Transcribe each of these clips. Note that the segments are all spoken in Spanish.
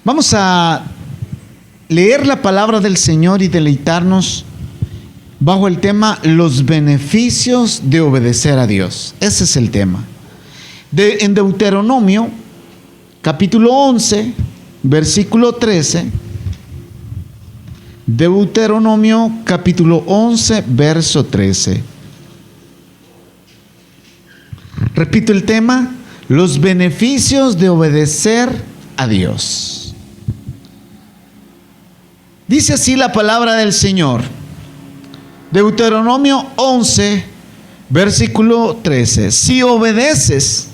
Vamos a leer la palabra del Señor y deleitarnos bajo el tema los beneficios de obedecer a Dios. Ese es el tema. En Deuteronomio, capítulo 11, versículo 13. Deuteronomio, capítulo 11, verso 13. Repito el tema, los beneficios de obedecer a Dios. Dice así la palabra del Señor. Deuteronomio 11, versículo 13. Si obedeces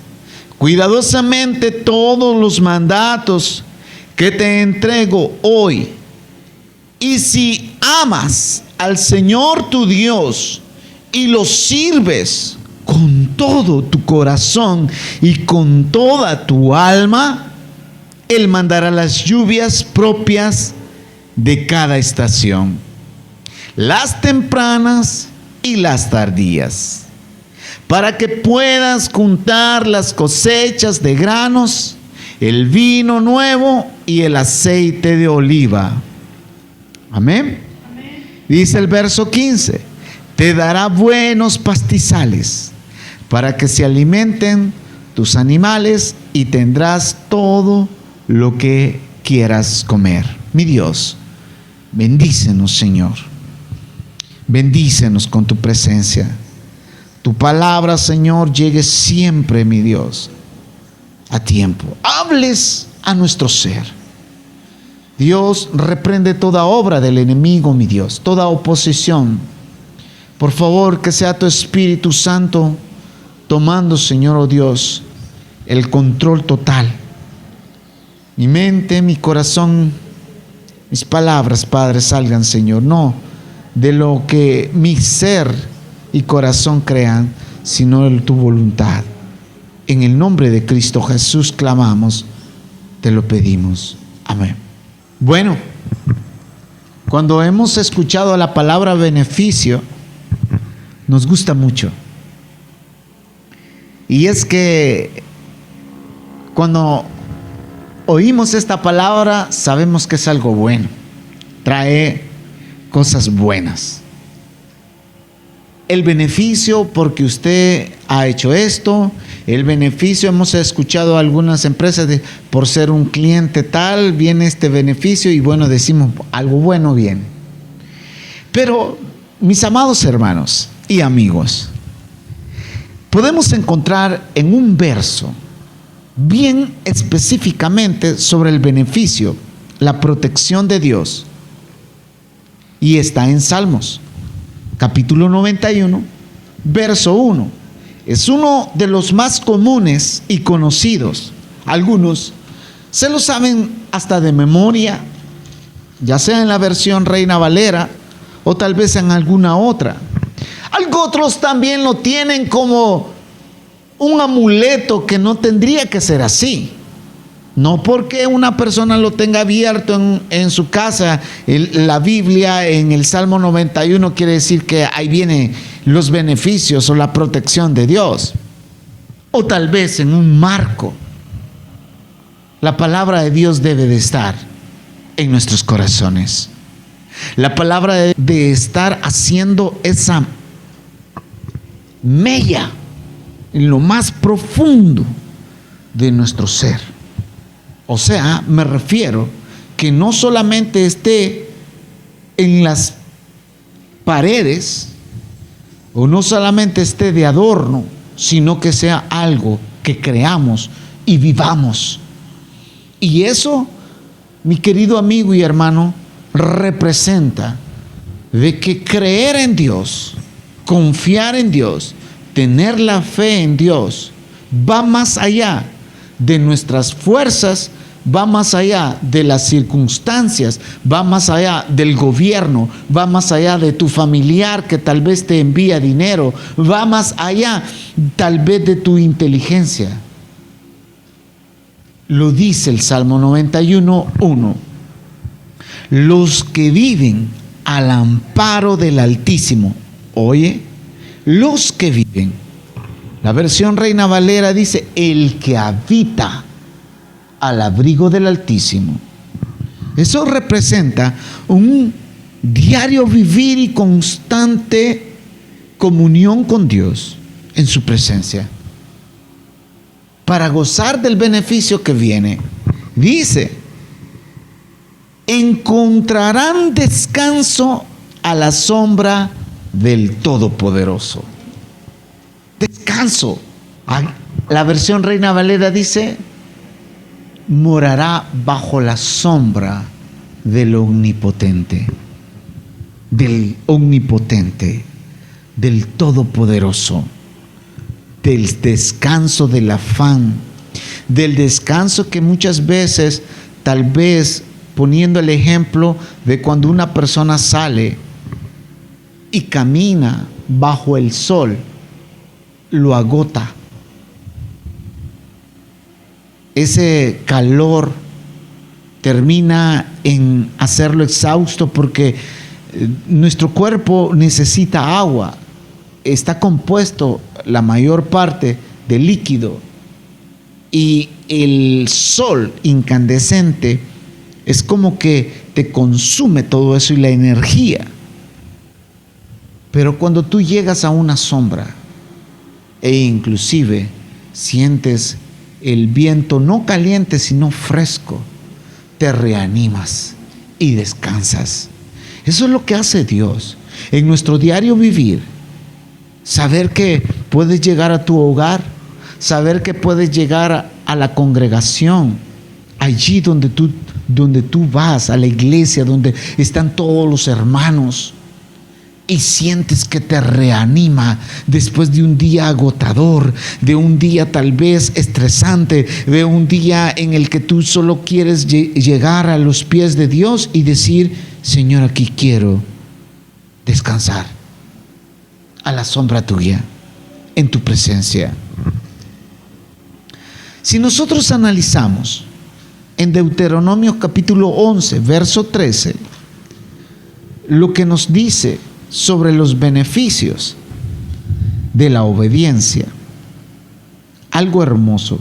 cuidadosamente todos los mandatos que te entrego hoy, y si amas al Señor tu Dios y lo sirves con todo tu corazón y con toda tu alma, Él mandará las lluvias propias de cada estación, las tempranas y las tardías, para que puedas juntar las cosechas de granos, el vino nuevo y el aceite de oliva. Amén. Dice el verso 15, te dará buenos pastizales para que se alimenten tus animales y tendrás todo lo que quieras comer. Mi Dios, bendícenos, Señor. Bendícenos con tu presencia. Tu palabra, Señor, llegue siempre, mi Dios, a tiempo. Hables a nuestro ser. Dios, reprende toda obra del enemigo, mi Dios, toda oposición. Por favor, que sea tu Espíritu Santo tomando, Señor, oh Dios, el control total. Mi mente, mi corazón, mis palabras, Padre, salgan, Señor, no de lo que mi ser y corazón crean, sino de tu voluntad. En el nombre de Cristo Jesús clamamos, te lo pedimos. Amén. Bueno, cuando hemos escuchado la palabra beneficio, nos gusta mucho. Y es que cuando oímos esta palabra, sabemos que es algo bueno, trae cosas buenas. El beneficio porque usted ha hecho esto, el beneficio, hemos escuchado algunas empresas de por ser un cliente tal, viene este beneficio y bueno, decimos algo bueno viene. Pero mis amados hermanos y amigos, podemos encontrar en un verso bien específicamente sobre el beneficio, la protección de Dios, y está en Salmos, capítulo 91, verso 1. Es uno de los más comunes y conocidos. Algunos se lo saben hasta de memoria, ya sea en la versión Reina Valera o tal vez en alguna otra. Otros también lo tienen como un amuleto que no tendría que ser así. No porque una persona lo tenga abierto en su casa, la Biblia en el Salmo 91 quiere decir que ahí vienen los beneficios o la protección de Dios. O tal vez en un marco. La palabra de Dios debe de estar en nuestros corazones. La palabra de estar haciendo esa mella en lo más profundo de nuestro ser. O sea, me refiero que no solamente esté en las paredes o no solamente esté de adorno, sino que sea algo que creamos y vivamos. Y eso, mi querido amigo y hermano, representa de que creer en Dios, confiar en Dios, tener la fe en Dios, va más allá de nuestras fuerzas, va más allá de las circunstancias, va más allá del gobierno, va más allá de tu familiar que tal vez te envía dinero, va más allá tal vez de tu inteligencia. Lo dice el Salmo 91:1. Los que viven al amparo del Altísimo, oye, los que viven. La versión Reina Valera dice, el que habita al abrigo del Altísimo. Eso representa un diario vivir y constante comunión con Dios en su presencia. Para gozar del beneficio que viene, dice, encontrarán descanso a la sombra del Todopoderoso. Descanso. La versión Reina Valera dice, morará bajo la sombra del Omnipotente, del Todopoderoso, del descanso del afán, del descanso que muchas veces, tal vez poniendo el ejemplo de cuando una persona sale y camina bajo el sol, lo agota. Ese calor termina en hacerlo exhausto porque nuestro cuerpo necesita agua. Está compuesto la mayor parte de líquido y el sol incandescente es como que te consume todo eso y la energía. Pero cuando tú llegas a una sombra e inclusive sientes el viento no caliente sino fresco, te reanimas y descansas. Eso es lo que hace Dios en nuestro diario vivir. Saber que puedes llegar a tu hogar, saber que puedes llegar a la congregación, allí donde tú vas, a la iglesia, donde están todos los hermanos, y sientes que te reanima después de un día agotador, de un día tal vez estresante, de un día en el que tú solo quieres llegar a los pies de Dios y decir, Señor, aquí quiero descansar a la sombra tuya, en tu presencia. Si nosotros analizamos en Deuteronomio capítulo 11, verso 13, lo que nos dice sobre los beneficios de la obediencia, algo hermoso,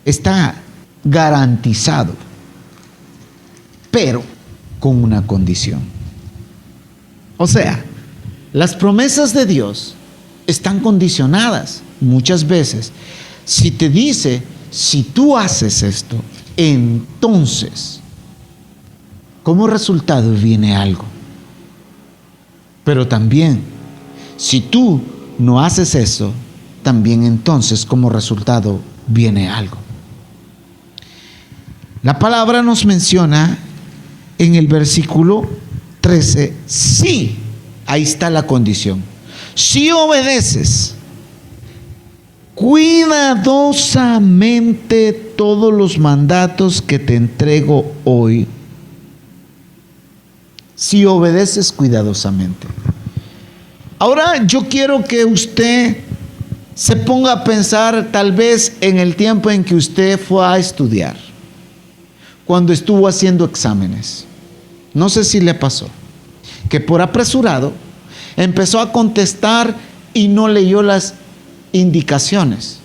está garantizado, pero con una condición. O sea, las promesas de Dios están condicionadas muchas veces. Si te dice, si tú haces esto, entonces, como resultado viene algo. Pero también, si tú no haces eso, también entonces como resultado viene algo. La palabra nos menciona en el versículo 13, sí, ahí está la condición. Si obedeces cuidadosamente todos los mandatos que te entrego hoy, si obedeces cuidadosamente. Ahora yo quiero que usted se ponga a pensar tal vez en el tiempo en que usted fue a estudiar, cuando estuvo haciendo exámenes. No sé si le pasó, que por apresurado empezó a contestar y no leyó las indicaciones.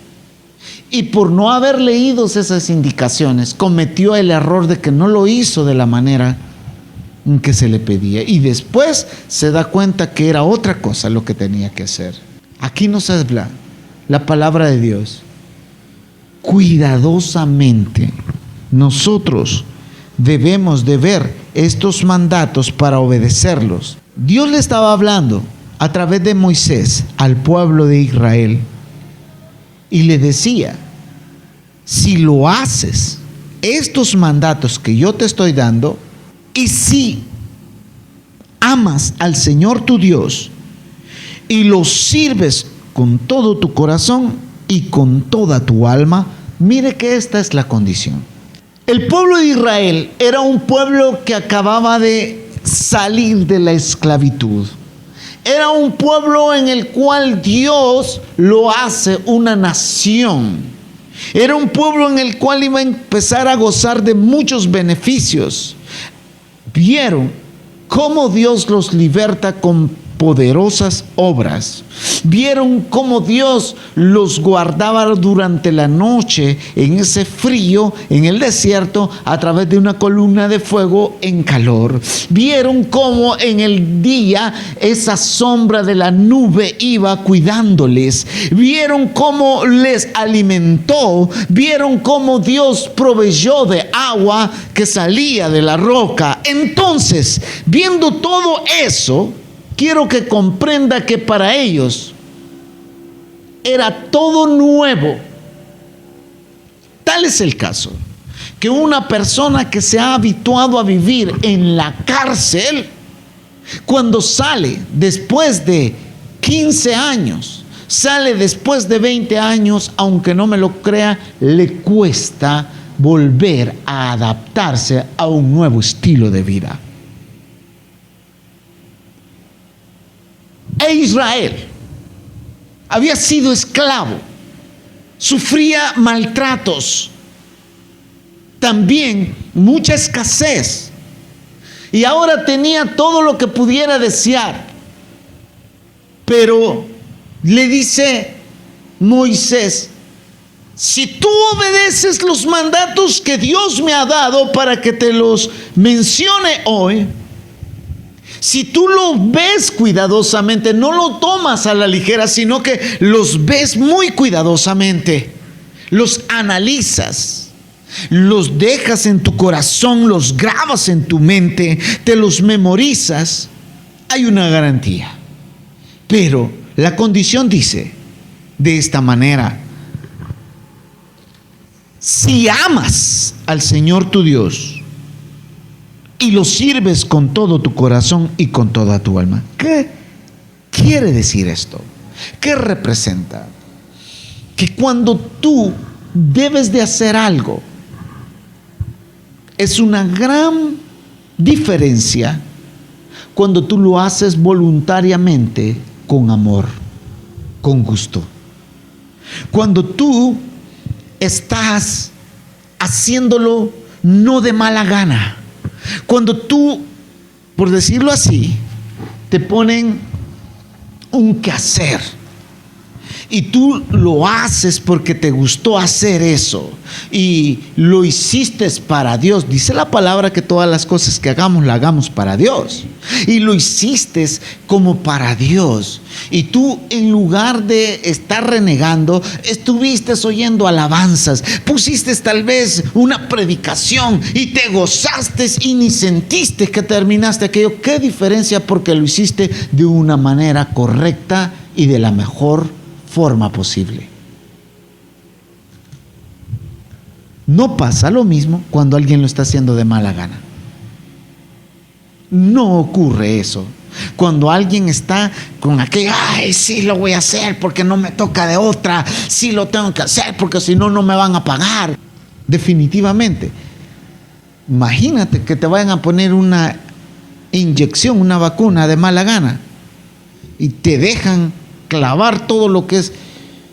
Y por no haber leído esas indicaciones, cometió el error de que no lo hizo de la manera que se le pedía, y después se da cuenta que era otra cosa lo que tenía que hacer. Aquí nos habla la palabra de Dios. Cuidadosamente nosotros debemos de ver estos mandatos para obedecerlos. Dios le estaba hablando a través de Moisés al pueblo de Israel y le decía, si lo haces, estos mandatos que yo te estoy dando, y si amas al Señor tu Dios y lo sirves con todo tu corazón y con toda tu alma, mire que esta es la condición. El pueblo de Israel era un pueblo que acababa de salir de la esclavitud. Era un pueblo en el cual Dios lo hace una nación. Era un pueblo en el cual iba a empezar a gozar de muchos beneficios. Vieron cómo Dios los liberta con poderosas obras. Vieron cómo Dios los guardaba durante la noche en ese frío, en el desierto, a través de una columna de fuego en calor. Vieron cómo en el día esa sombra de la nube iba cuidándoles. Vieron cómo les alimentó. Vieron cómo Dios proveyó de agua que salía de la roca. Entonces, viendo todo eso, quiero que comprenda que para ellos era todo nuevo. Tal es el caso que una persona que se ha habituado a vivir en la cárcel, cuando sale después de 15 años, sale después de 20 años, aunque no me lo crea, le cuesta volver a adaptarse a un nuevo estilo de vida. E Israel había sido esclavo, sufría maltratos, también mucha escasez, y ahora tenía todo lo que pudiera desear. Pero le dice Moisés: si tú obedeces los mandatos que Dios me ha dado para que te los mencione hoy, si tú lo ves cuidadosamente, no lo tomas a la ligera, sino que los ves muy cuidadosamente, los analizas, los dejas en tu corazón, los grabas en tu mente, te los memorizas, hay una garantía. Pero la condición dice de esta manera: si amas al Señor tu Dios y lo sirves con todo tu corazón y con toda tu alma. ¿Qué quiere decir esto? ¿Qué representa? Que cuando tú debes de hacer algo, es una gran diferencia cuando tú lo haces voluntariamente, con amor, con gusto. Cuando tú estás haciéndolo no de mala gana. Cuando tú, por decirlo así, te ponen un quehacer y tú lo haces porque te gustó hacer eso y lo hiciste para Dios. Dice la palabra que todas las cosas que hagamos, las hagamos para Dios. Y lo hiciste como para Dios. Y tú, en lugar de estar renegando, estuviste oyendo alabanzas, pusiste tal vez una predicación y te gozaste y ni sentiste que terminaste aquello. ¿Qué diferencia? Porque lo hiciste de una manera correcta y de la mejor forma posible. No pasa lo mismo cuando alguien lo está haciendo de mala gana. No ocurre eso. Cuando alguien está con aquello: ay, sí lo voy a hacer porque no me toca de otra, sí lo tengo que hacer porque si no, no me van a pagar. Definitivamente. Imagínate que te vayan a poner una inyección, una vacuna de mala gana y te dejan clavar todo lo que es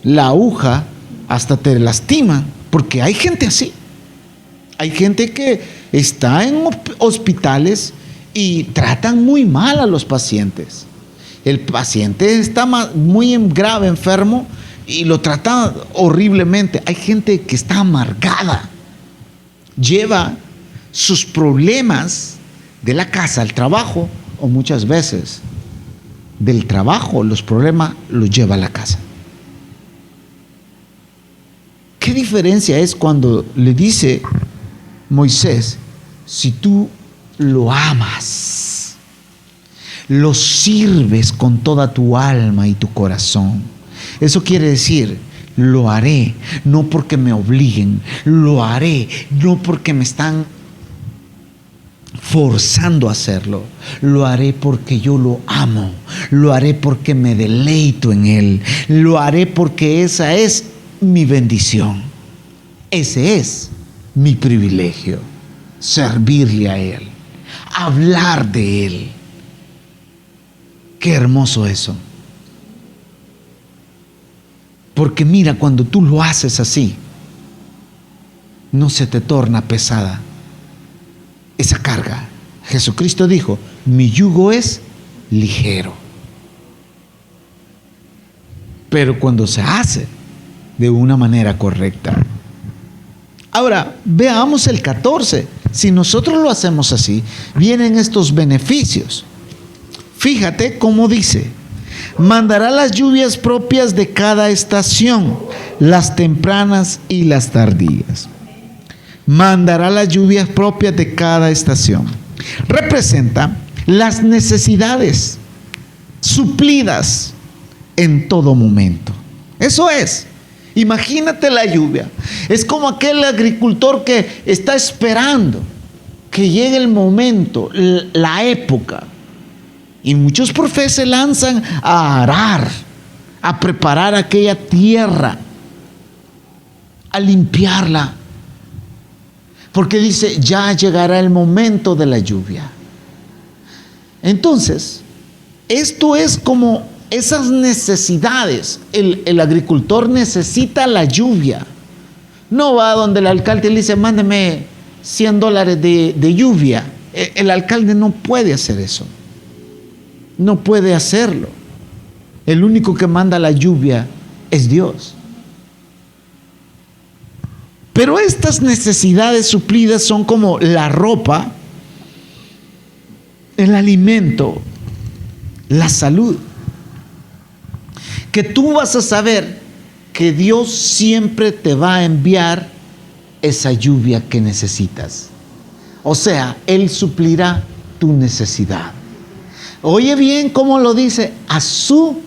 la aguja, hasta te lastiman, porque hay gente así. Hay gente que está en hospitales y tratan muy mal a los pacientes. El paciente está muy grave, enfermo, y lo tratan horriblemente. Hay gente que está amargada, lleva sus problemas de la casa al trabajo, o muchas veces del trabajo los problemas los lleva a la casa. ¿Qué diferencia es cuando le dice Moisés: si tú lo amas, lo sirves con toda tu alma y tu corazón? Eso quiere decir: lo haré, no porque me obliguen, lo haré, no porque me están forzando a hacerlo, lo haré porque yo lo amo, lo haré porque me deleito en él, lo haré porque esa es mi bendición, ese es mi privilegio, servirle a él, hablar de él. Qué hermoso eso. Porque mira, cuando tú lo haces así, no se te torna pesada esa carga. Jesucristo dijo: mi yugo es ligero. pero cuando se hace de una manera correcta. Ahora, veamos el 14. Si nosotros lo hacemos así, vienen estos beneficios. Fíjate cómo dice: mandará las lluvias propias de cada estación, las tempranas y las tardías. Mandará las lluvias propias de cada estación. Representa las necesidades suplidas en todo momento. Eso es. Imagínate la lluvia. Es como aquel agricultor que está esperando que llegue el momento, la época. Y muchos profes se lanzan a arar, a preparar aquella tierra, a limpiarla. Porque dice, ya llegará el momento de la lluvia. Entonces, esto es como esas necesidades. El agricultor necesita la lluvia. No va donde el alcalde le dice, mándeme $100 de lluvia. El alcalde no puede hacer eso. No puede hacerlo. El único que manda la lluvia es Dios. Pero estas necesidades suplidas son como la ropa, el alimento, la salud. Que tú vas a saber que Dios siempre te va a enviar esa lluvia que necesitas. O sea, Él suplirá tu necesidad. Oye bien cómo lo dice, a su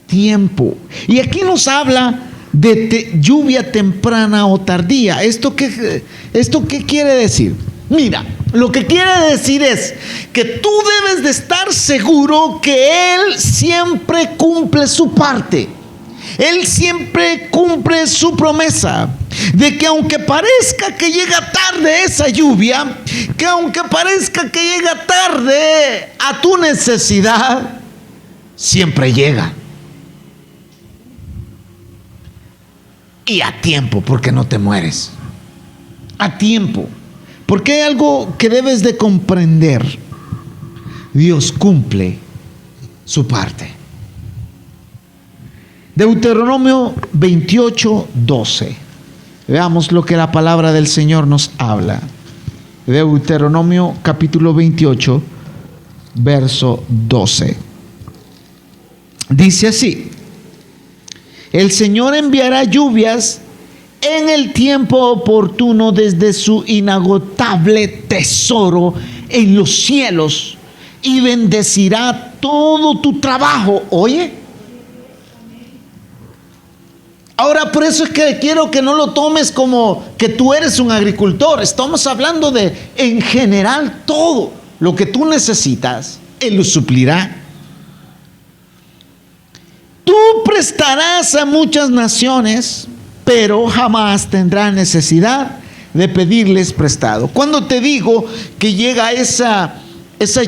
tiempo. Y aquí nos habla de lluvia temprana o tardía. ¿Esto qué quiere decir? Mira, lo que quiere decir es que tú debes de estar seguro que Él siempre cumple su parte. Él siempre cumple su promesa de que aunque parezca que llega tarde esa lluvia, que aunque parezca que llega tarde a tu necesidad, siempre llega. Y a tiempo, porque no te mueres. A tiempo. Porque hay algo que debes de comprender. Dios cumple su parte. Deuteronomio 28:12. Veamos lo que la palabra del Señor nos habla. Deuteronomio capítulo 28, verso 12. Dice así: el Señor enviará lluvias en el tiempo oportuno desde su inagotable tesoro en los cielos y bendecirá todo tu trabajo. Oye. Ahora, por eso es que quiero que no lo tomes como que tú eres un agricultor. Estamos hablando de, en general, todo lo que tú necesitas, Él lo suplirá. Tú prestarás a muchas naciones, pero jamás tendrás necesidad de pedirles prestado. Cuando te digo que llega esa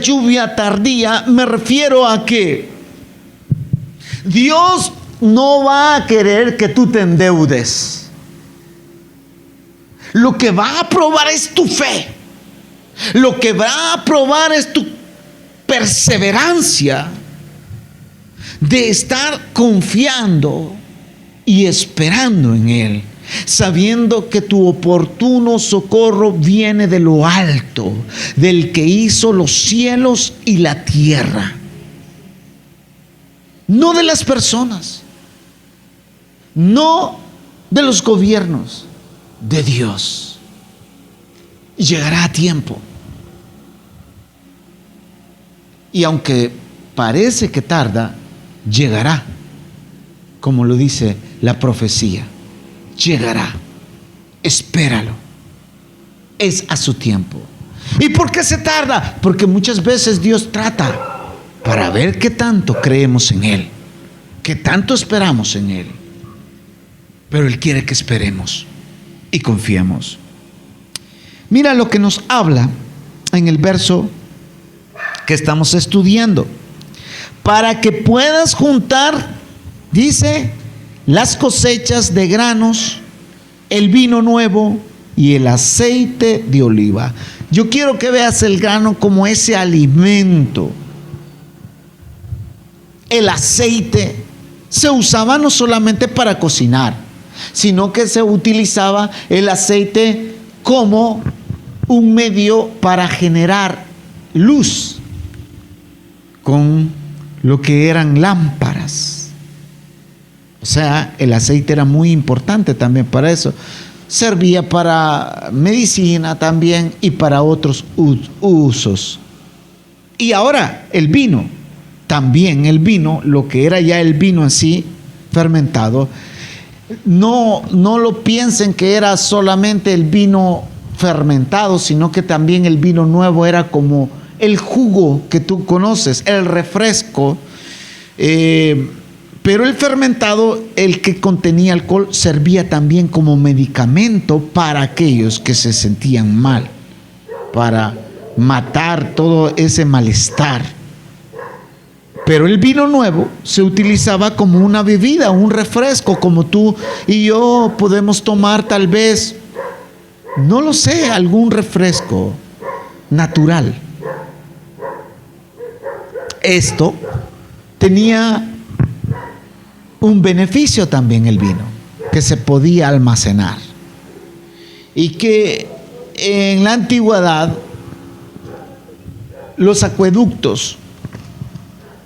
lluvia tardía, me refiero a que Dios no va a querer que tú te endeudes. Lo que va a probar es tu fe. Lo que va a probar es tu perseverancia de estar confiando y esperando en Él, sabiendo que tu oportuno socorro viene de lo alto, del que hizo los cielos y la tierra. No de las personas, no de los gobiernos, de Dios. Y llegará a tiempo. Y aunque parece que tarda, llegará, como lo dice la profecía. Llegará. Espéralo. Es a su tiempo. ¿Y por qué se tarda? Porque muchas veces Dios trata para ver qué tanto creemos en Él, qué tanto esperamos en Él. Pero Él quiere que esperemos y confiemos. Mira lo que nos habla en el verso que estamos estudiando. Para que puedas juntar, dice, las cosechas de granos, el vino nuevo y el aceite de oliva. Yo quiero que veas el grano como ese alimento, el aceite se usaba no solamente para cocinar, sino que se utilizaba el aceite como un medio para generar luz con lo que eran lámparas. O sea, el aceite era muy importante también para eso. Servía para medicina también y para otros usos. Y ahora el vino, también el vino, lo que era ya el vino en sí, fermentado, no lo piensen que era solamente el vino fermentado, sino que también el vino nuevo era como el jugo que tú conoces, el refresco, pero el fermentado, el que contenía alcohol, servía también como medicamento para aquellos que se sentían mal, para matar todo ese malestar. Pero el vino nuevo se utilizaba como una bebida, un refresco, como tú y yo podemos tomar tal vez, no lo sé, algún refresco natural. Esto tenía un beneficio también, el vino, que se podía almacenar. Y que en la antigüedad los acueductos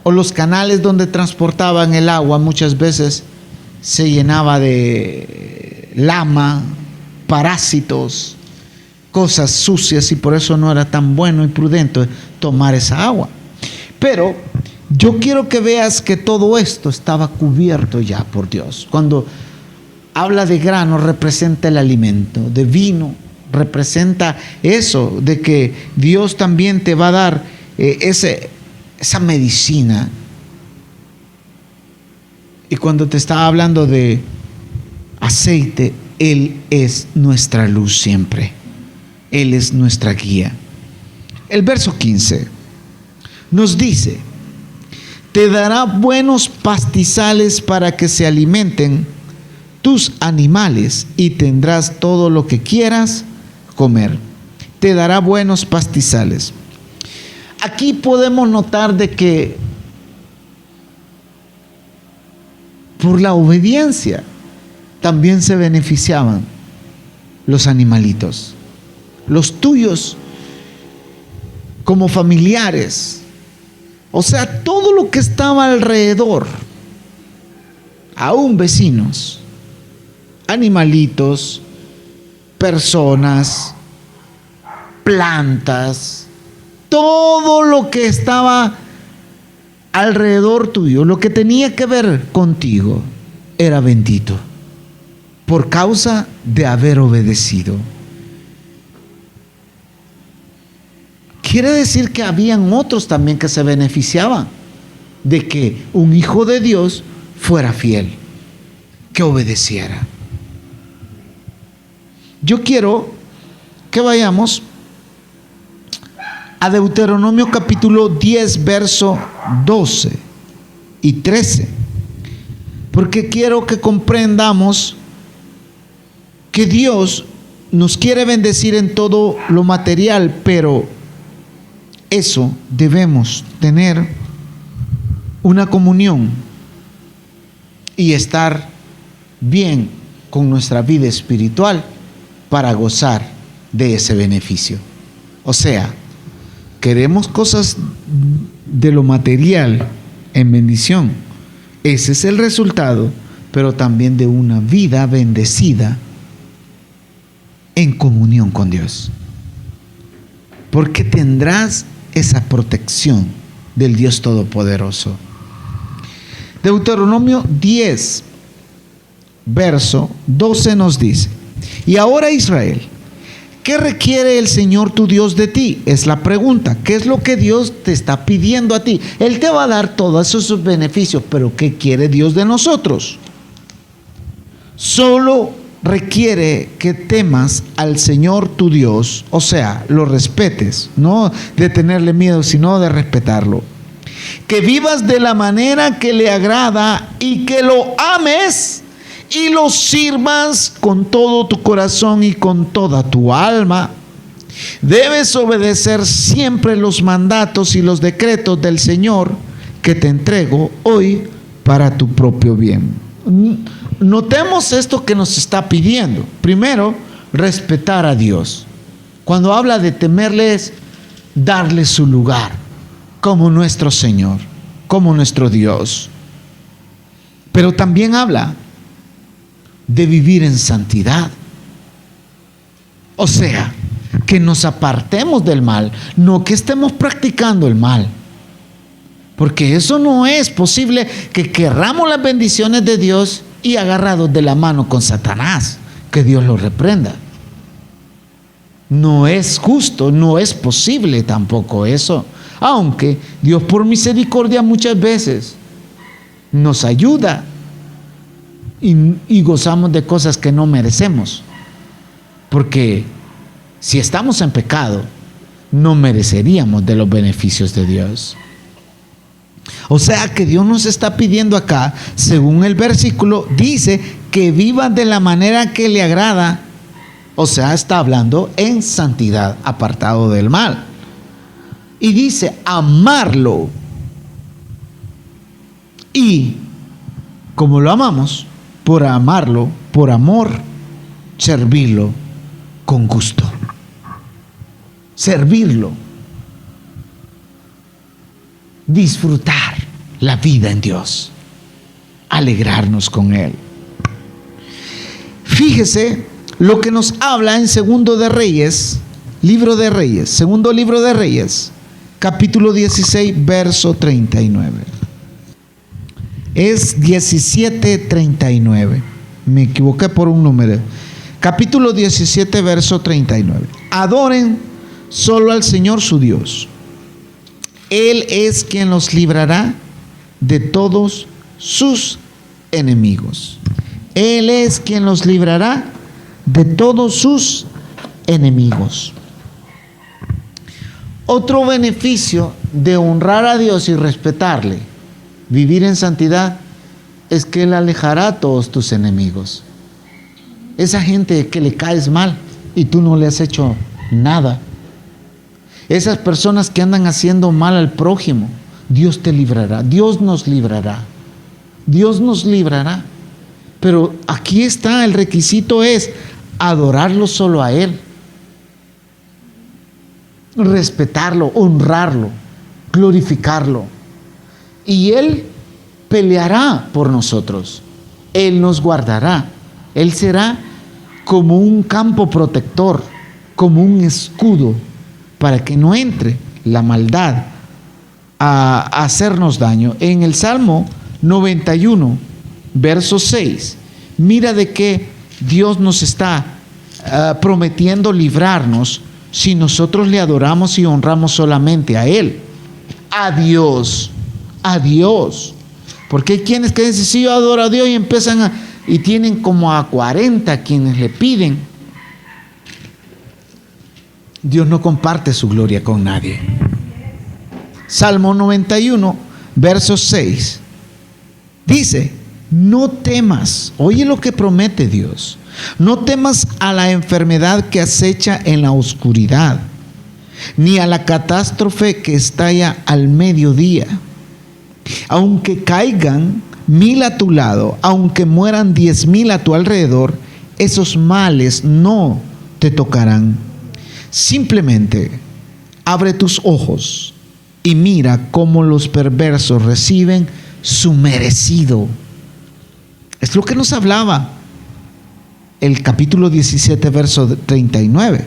o los canales donde transportaban el agua muchas veces se llenaba de lama, parásitos, cosas sucias, y por eso no era tan bueno y prudente tomar esa agua. Pero yo quiero que veas que todo esto estaba cubierto ya por Dios. Cuando habla de grano, representa el alimento, de vino representa eso, de que Dios también te va a dar esa medicina. Y cuando te estaba hablando de aceite, Él es nuestra luz siempre. Él es nuestra guía. El verso 15 nos dice: te dará buenos pastizales para que se alimenten tus animales y tendrás todo lo que quieras comer. Te dará buenos pastizales. Aquí podemos notar de que por la obediencia también se beneficiaban los animalitos, los tuyos como familiares. O sea, todo lo que estaba alrededor, aún vecinos, animalitos, personas, plantas, todo lo que estaba alrededor tuyo, lo que tenía que ver contigo, era bendito por causa de haber obedecido. Quiere decir que habían otros también que se beneficiaban de que un hijo de Dios fuera fiel, que obedeciera. Yo quiero que vayamos a Deuteronomio capítulo 10, verso 12 y 13, porque quiero que comprendamos que Dios nos quiere bendecir en todo lo material, pero eso debemos tener una comunión y estar bien con nuestra vida espiritual para gozar de ese beneficio. O sea, queremos cosas de lo material en bendición. Ese es el resultado, pero también de una vida bendecida en comunión con Dios. Porque tendrás esa protección del Dios Todopoderoso. Deuteronomio 10, verso 12 nos dice: y ahora, Israel, ¿qué requiere el Señor tu Dios de ti? Es la pregunta. ¿Qué es lo que Dios te está pidiendo a ti? Él te va a dar todos esos beneficios, pero ¿qué quiere Dios de nosotros? Solo requiere que temas al Señor tu Dios, o sea, lo respetes, no de tenerle miedo, sino de respetarlo. Que vivas de la manera que le agrada y que lo ames y lo sirvas con todo tu corazón y con toda tu alma. Debes obedecer siempre los mandatos y los decretos del Señor que te entrego hoy para tu propio bien. Notemos esto que nos está pidiendo. Primero, respetar a Dios. Cuando habla de temerle es darle su lugar como nuestro Señor, como nuestro Dios. Pero también habla de vivir en santidad. O sea, que nos apartemos del mal, no que estemos practicando el mal. Porque eso no es posible, que querramos las bendiciones de Dios y agarrados de la mano con Satanás, que Dios lo reprenda. No es justo, no es posible tampoco eso. Aunque Dios por misericordia muchas veces nos ayuda y gozamos de cosas que no merecemos. Porque si estamos en pecado, no mereceríamos de los beneficios de Dios. O sea que Dios nos está pidiendo acá, según el versículo, dice que vivan de la manera que le agrada. O sea, está hablando en santidad, apartado del mal. Y dice amarlo. Y como lo amamos, por amarlo, por amor, servirlo con gusto. Servirlo. Disfrutar la vida en Dios. Alegrarnos con Él. Fíjese lo que nos habla en Segundo de Reyes, libro de Reyes, segundo libro de Reyes, capítulo 16, verso 39. Es 17:39. Me equivoqué por un número. Capítulo 17, verso 39. Adoren solo al Señor su Dios. Él es quien los librará de todos sus enemigos. Él es quien los librará de todos sus enemigos. Otro beneficio de honrar a Dios y respetarle, vivir en santidad, es que Él alejará a todos tus enemigos. Esa gente que le caes mal y tú no le has hecho nada. Esas personas que andan haciendo mal al prójimo, Dios te librará, Dios nos librará. Dios nos librará. Pero aquí está, el requisito es adorarlo solo a Él. Respetarlo, honrarlo, glorificarlo. Y Él peleará por nosotros. Él nos guardará. Él será como un campo protector, como un escudo, para que no entre la maldad a hacernos daño. En el Salmo 91, verso 6, mira de qué Dios nos está prometiendo librarnos si nosotros le adoramos y honramos solamente a Él. A Dios. Porque hay quienes que dicen, sí, yo adoro a Dios, y empiezan y tienen como a 40 quienes le piden. Dios no comparte su gloria con nadie. Salmo 91, verso 6. Dice, no temas, oye lo que promete Dios, no temas a la enfermedad que acecha en la oscuridad, ni a la catástrofe que estalla al mediodía. Aunque caigan 1000 a tu lado, aunque mueran 10,000 a tu alrededor, esos males no te tocarán. Simplemente abre tus ojos y mira cómo los perversos reciben su merecido. Es lo que nos hablaba el capítulo 17, verso 39.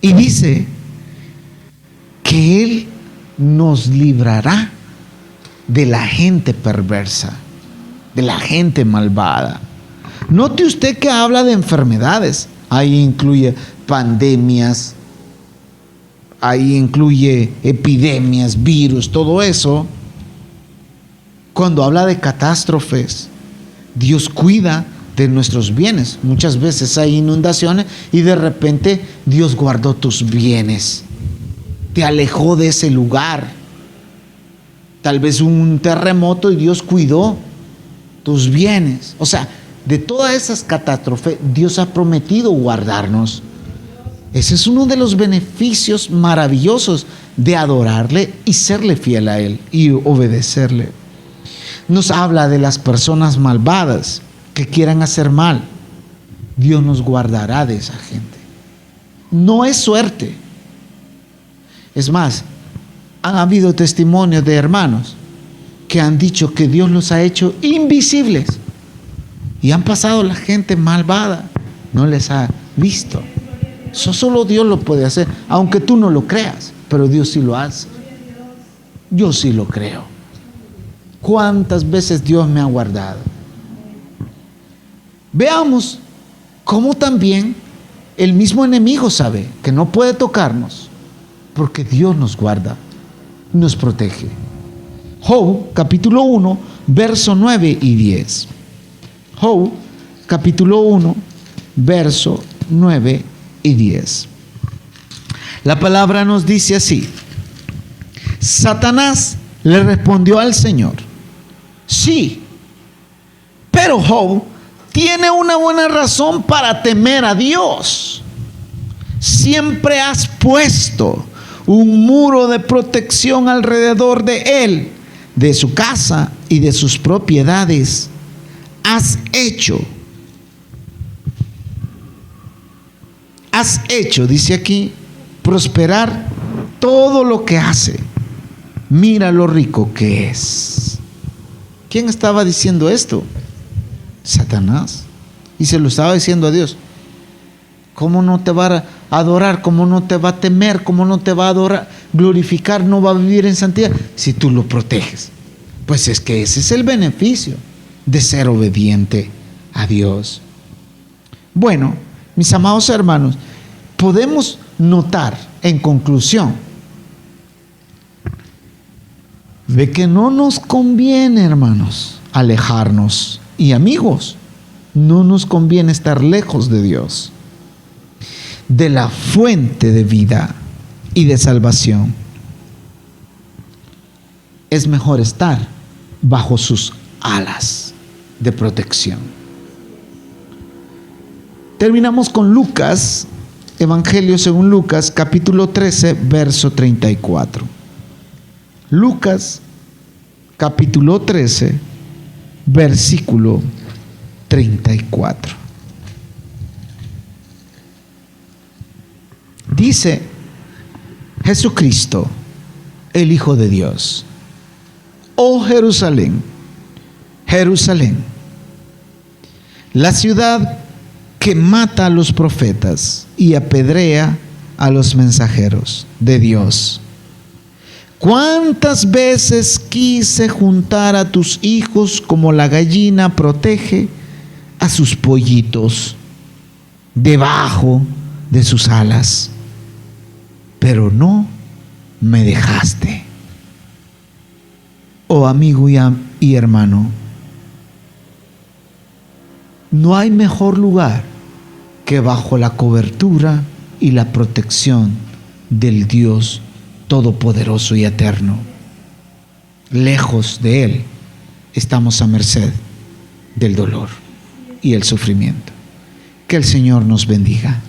Y dice que Él nos librará de la gente perversa, de la gente malvada. Note usted que habla de enfermedades. Ahí incluye pandemias, ahí incluye epidemias, virus, todo eso. Cuando habla de catástrofes, Dios cuida de nuestros bienes. Muchas veces hay inundaciones y de repente Dios guardó tus bienes, te alejó de ese lugar. Tal vez un terremoto y Dios cuidó tus bienes. O sea, de todas esas catástrofes, Dios ha prometido guardarnos. Ese es uno de los beneficios maravillosos de adorarle y serle fiel a Él y obedecerle. nos habla de las personas malvadas que quieran hacer mal. Dios nos guardará de esa gente. No es suerte. Es más, han habido testimonios de hermanos que han dicho que Dios los ha hecho invisibles y han pasado la gente malvada, no les ha visto. Eso solo Dios lo puede hacer, aunque tú no lo creas, pero Dios sí lo hace. Yo sí lo creo. ¿Cuántas veces Dios me ha guardado? Veamos cómo también el mismo enemigo sabe que no puede tocarnos, porque Dios nos guarda, nos protege. Job, capítulo 1, verso 9 y 10. Job, capítulo 1, verso 9 y 10. La palabra nos dice así: Satanás le respondió al Señor: sí, pero Job tiene una buena razón para temer a Dios. Siempre has puesto un muro de protección alrededor de él, de su casa y de sus propiedades. Has hecho, dice aquí, prosperar todo lo que hace. Mira lo rico que es. ¿Quién estaba diciendo esto? Satanás. Y se lo estaba diciendo a Dios. ¿Cómo no te va a adorar? ¿Cómo no te va a temer? ¿Cómo no te va a adorar? Glorificar, no va a vivir en santidad si tú lo proteges. Pues es que ese es el beneficio de ser obediente a Dios. Bueno, mis amados hermanos, podemos notar en conclusión de que no nos conviene, hermanos, alejarnos, y amigos, no nos conviene estar lejos de Dios, de la fuente de vida y de salvación. Es mejor estar bajo sus alas de protección. Terminamos con Lucas, Evangelio según Lucas, capítulo 13, verso 34. Lucas, capítulo 13, versículo 34. Dice Jesucristo, el Hijo de Dios: oh Jerusalén, Jerusalén, la ciudad que mata a los profetas y apedrea a los mensajeros de Dios. ¿Cuántas veces quise juntar a tus hijos como la gallina protege a sus pollitos debajo de sus alas? Pero no me dejaste. Oh amigo y hermano, no hay mejor lugar que bajo la cobertura y la protección del Dios Todopoderoso y Eterno. Lejos de Él estamos a merced del dolor y el sufrimiento. Que el Señor nos bendiga.